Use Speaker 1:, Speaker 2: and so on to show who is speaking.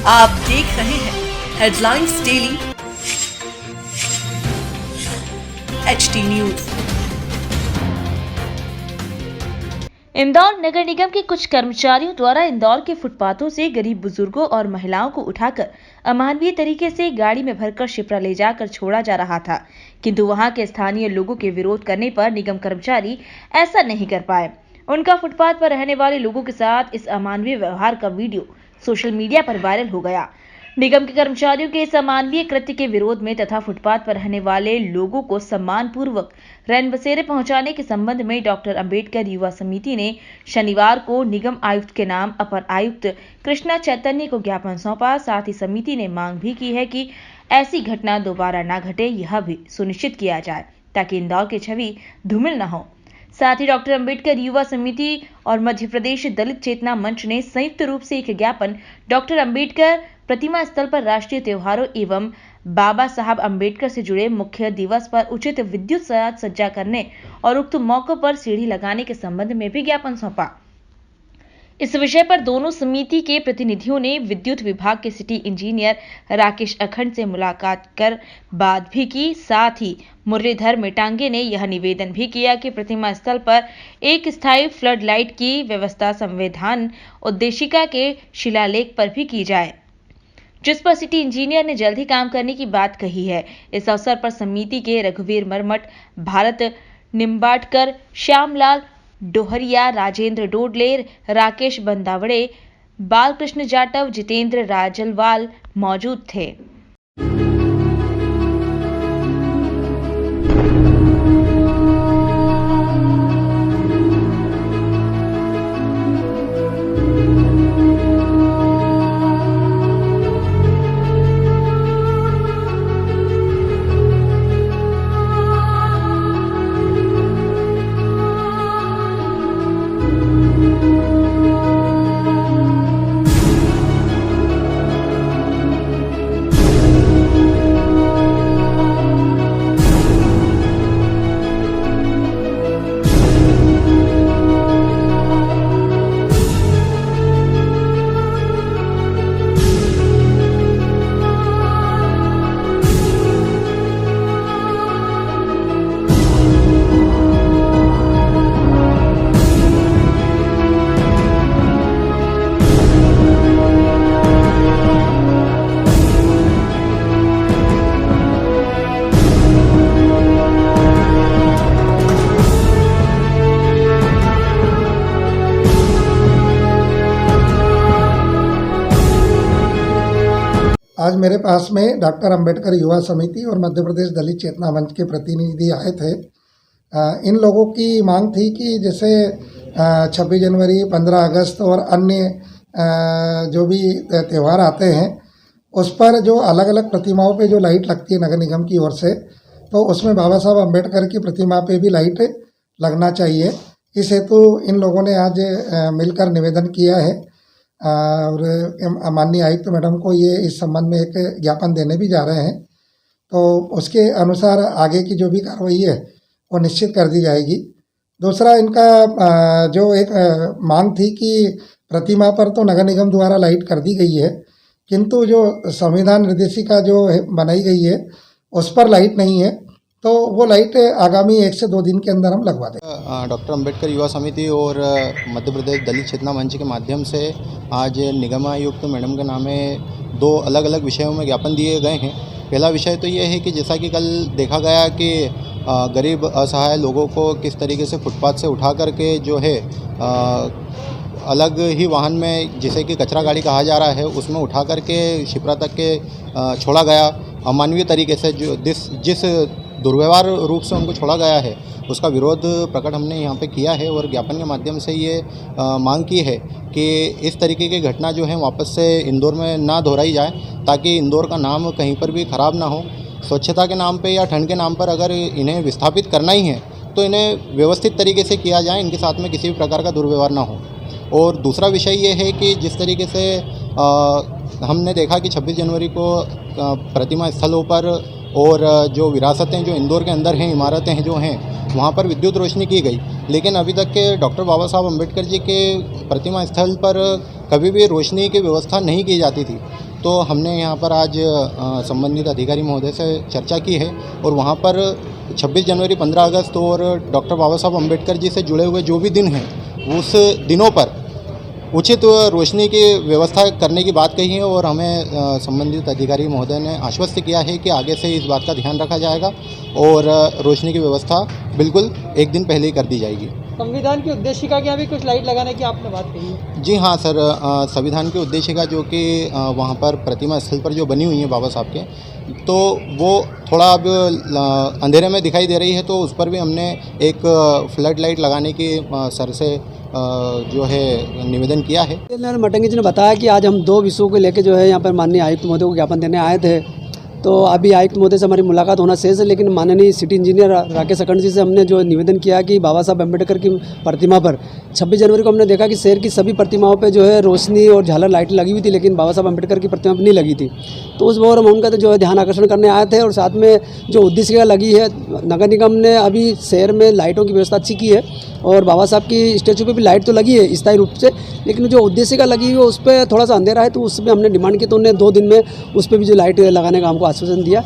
Speaker 1: आप देख रहे हैं headlines daily HD news.
Speaker 2: Indore नगर निगम के कुछ कर्मचारियों द्वारा इंदौर के फुटपाथों से गरीब बुजुर्गों और महिलाओं को उठाकर अमानवीय तरीके से गाड़ी में भरकर शिप्रा ले जाकर छोड़ा जा रहा था, किंतु वहां के स्थानीय लोगों के विरोध करने पर निगम कर्मचारी ऐसा नहीं कर पाए। उनका फुटपाथ पर रहने वाले लोगों के साथ इस अमानवीय व्यवहार का वीडियो सोशल मीडिया पर वायरल हो गया। निगम के कर्मचारियों के इस अमानवीय कृत्य के विरोध में तथा फुटपाथ पर रहने वाले लोगों को सम्मान पूर्वक रैन बसेरे पहुंचाने के संबंध में डॉक्टर अंबेडकर युवा समिति ने शनिवार को निगम आयुक्त के नाम अपर आयुक्त कृष्णा चैतन्य को ज्ञापन सौंपा। साथ ही समिति ने मांग भी की है कि ऐसी घटना दोबारा न घटे, यह भी सुनिश्चित किया जाए ताकि इंदौर की छवि धूमिल न हो। साथ ही डॉक्टर अंबेडकर युवा समिति और मध्य प्रदेश दलित चेतना मंच ने संयुक्त रूप से एक ज्ञापन डॉक्टर अंबेडकर प्रतिमा स्थल पर राष्ट्रीय त्योहारों एवं बाबा साहब अंबेडकर से जुड़े मुख्य दिवस पर उचित विद्युत साज सज्जा करने और उक्त मौकों पर सीढ़ी लगाने के संबंध में भी ज्ञापन सौंपा। इस विषय पर दोनों समिति के प्रतिनिधियों ने विद्युत विभाग के सिटी इंजीनियर राकेश अखंड से मुलाकात कर बात भी की। साथ ही मुरलीधर मेटांगे ने यह निवेदन भी किया कि प्रतिमा स्थल पर एक स्थायी फ्लड लाइट की व्यवस्था संविधान उद्देशिका के शिलालेख पर भी की जाए, जिस पर सिटी इंजीनियर ने जल्द ही काम करने की बात कही है। इस अवसर पर समिति के रघुवीर मरमठ, भारत निम्बाटकर, श्यामलाल डोहरिया, राजेंद्र डोडलेर, राकेश बंदावड़े, बालकृष्ण जाटव, जितेंद्र राजलवाल मौजूद थे।
Speaker 3: आज मेरे पास में डॉक्टर अंबेडकर युवा समिति और मध्य प्रदेश दलित चेतना मंच के प्रतिनिधि आए थे। इन लोगों की मांग थी कि जैसे 26 जनवरी, 15 अगस्त और अन्य जो भी त्यौहार आते हैं उस पर जो अलग अलग प्रतिमाओं पे जो लाइट लगती है नगर निगम की ओर से, तो उसमें बाबा साहब अंबेडकर की प्रतिमा पे भी लाइट लगना चाहिए। इस हेतु इन लोगों ने आज मिलकर निवेदन किया है और माननीय आयुक्त मैडम को ये इस संबंध में एक ज्ञापन देने भी जा रहे हैं, तो उसके अनुसार आगे की जो भी कार्रवाई है वो निश्चित कर दी जाएगी। दूसरा, इनका जो एक मांग थी कि प्रतिमा पर तो नगर निगम द्वारा लाइट कर दी गई है, किंतु जो संविधान निर्देशिका जो बनाई गई है उस पर लाइट नहीं है, तो वो लाइट आगामी 1 से 2 दिन के अंदर हम लगवा दें।
Speaker 4: डॉक्टर अंबेडकर युवा समिति और मध्य प्रदेश दलित चेतना मंच के माध्यम से आज निगम आयुक्त मैडम के नामे 2 अलग अलग विषयों में ज्ञापन दिए गए हैं। पहला विषय तो ये है कि जैसा कि कल देखा गया कि गरीब असहाय लोगों को किस तरीके से फुटपाथ से उठा करके जो है अलग ही वाहन में, जिसे कि कचरा गाड़ी कहा जा रहा है, उसमें उठा करके शिप्रा तक के छोड़ा गया अमानवीय तरीके से। जो जिस दुर्व्यवहार रूप से उनको छोड़ा गया है उसका विरोध प्रकट हमने यहाँ पे किया है और ज्ञापन के माध्यम से ये मांग की है कि इस तरीके की घटना जो है वापस से इंदौर में ना दोहराई जाए, ताकि इंदौर का नाम कहीं पर भी ख़राब ना हो। स्वच्छता के नाम पे या ठंड के नाम पर अगर इन्हें विस्थापित करना ही है तो इन्हें व्यवस्थित तरीके से किया जाए, इनके साथ में किसी भी प्रकार का दुर्व्यवहार ना हो। और दूसरा विषय ये है कि जिस तरीके से हमने देखा कि 26 जनवरी को प्रतिमा स्थलों पर और जो विरासतें जो इंदौर के अंदर हैं, इमारतें हैं जो हैं, वहाँ पर विद्युत रोशनी की गई, लेकिन अभी तक के डॉक्टर बाबा साहब अम्बेडकर जी के प्रतिमा स्थल पर कभी भी रोशनी की व्यवस्था नहीं की जाती थी। तो हमने यहाँ पर आज संबंधित अधिकारी महोदय से चर्चा की है और वहाँ पर 26 जनवरी 15 अगस्त और डॉक्टर बाबा साहब अम्बेडकर जी से जुड़े हुए जो भी दिन हैं उस दिनों पर उचित रोशनी की व्यवस्था करने की बात कही है और हमें संबंधित अधिकारी महोदय ने आश्वस्त किया है कि आगे से इस बात का ध्यान रखा जाएगा और रोशनी की व्यवस्था बिल्कुल एक दिन पहले ही कर दी जाएगी।
Speaker 5: संविधान की उद्देशिका की यहाँ भी कुछ लाइट लगाने की आपने बात कही है।
Speaker 4: जी हाँ सर, संविधान की उद्देशिका जो कि वहाँ पर प्रतिमा स्थल पर जो बनी हुई है बाबा साहब के, तो वो थोड़ा अब अंधेरे में दिखाई दे रही है, तो उस पर भी हमने एक फ्लड लाइट लगाने की सर से जो है निवेदन किया है।
Speaker 5: मटंगी जी ने बताया कि आज हम 2 विषयों को लेकर जो है यहाँ पर माननीय आयुक्त महोदय को ज्ञापन देने आए थे। तो अभी आयुक्त महोदय से हमारी मुलाकात होना शेष है, लेकिन माननीय सिटी इंजीनियर राकेश अखंड जी से हमने जो निवेदन किया कि बाबा साहब अम्बेडकर की प्रतिमा पर 26 जनवरी को हमने देखा कि शहर की सभी प्रतिमाओं पे जो है रोशनी और झालर लाइट लगी हुई थी, लेकिन बाबा साहब अम्बेडकर की प्रतिमा पर नहीं लगी थी। तो उस बार हम उनका तो जो है ध्यान आकर्षण करने आए थे और साथ में जो उद्देशिका लगी है, नगर निगम ने अभी शहर में लाइटों की व्यवस्था अच्छी की है और बाबा साहब की स्टैचू पे भी लाइट तो लगी है स्थायी रूप से, लेकिन जो उद्देशिका लगी है उस पर थोड़ा सा अंधेरा है, तो उस पर हमने डिमांड की, तो उन्होंने 2 दिन में उस पर भी जो लाइट लगाने का हमको आश्वासन दिया।